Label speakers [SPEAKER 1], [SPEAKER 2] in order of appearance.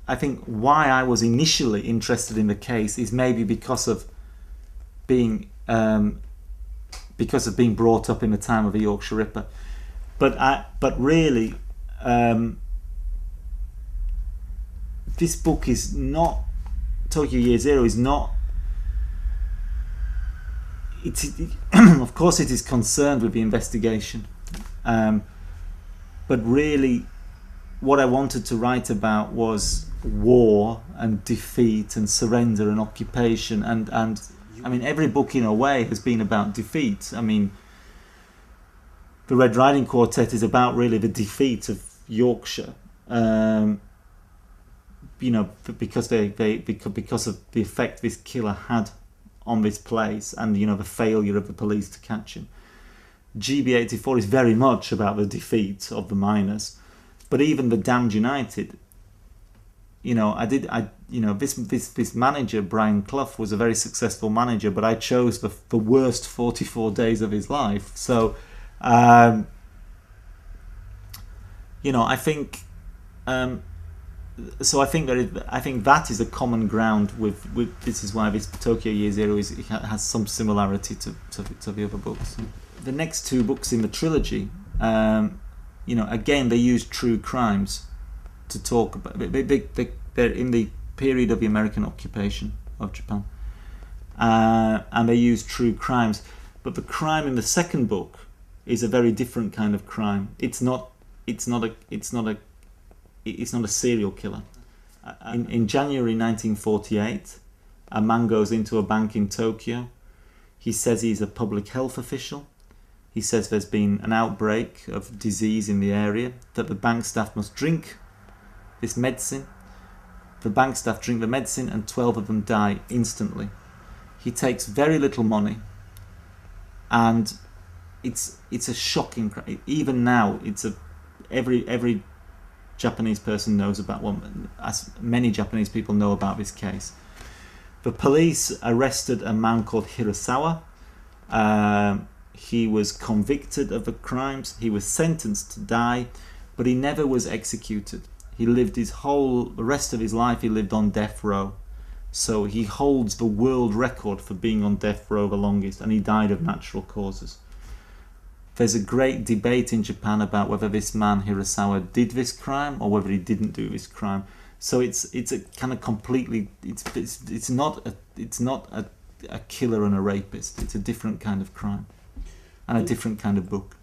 [SPEAKER 1] I think why I was initially interested in the case is maybe being because of being brought up in the time of the Yorkshire Ripper, but really this book is not, Tokyo Year Zero is not. Of course, it is concerned with the investigation, but really, what I wanted to write about was war and defeat and surrender and occupation, and I mean, every book in a way has been about defeat. I mean, the Red Riding Quartet is about really the defeat of Yorkshire, because because of the effect this killer had on this place, and the failure of the police to catch him. GB84 is very much about the defeat of the miners, but even the Damned United. This manager Brian Clough was a very successful manager, but I chose the worst 44 days of his life. So, I think. So I think that is a common ground with this is why this Tokyo Year Zero has some similarity to the other books. The next two books in the trilogy, again they use true crimes to talk about. They're in the period of the American occupation of Japan, and they use true crimes. But the crime in the second book is a very different kind of crime. It's not a serial killer. In January 1948, a man goes into a bank in Tokyo. He says he's a public health official. He says there's been an outbreak of disease in the area, that the bank staff must drink this medicine. The bank staff drink the medicine and 12 of them die instantly. He takes very little money, and it's a shocking crime. Even now, every Japanese person knows about one, as many Japanese people know about this case. The police arrested a man called Hirasawa. He was convicted of the crimes. He was sentenced to die, but he never was executed. He lived the rest of his life, he lived on death row. So he holds the world record for being on death row the longest, and he died of natural causes. There's a great debate in Japan about whether this man Hirasawa did this crime or whether he didn't do this crime. So it's a kind of completely it's not a killer and a rapist. It's a different kind of crime and a different kind of book.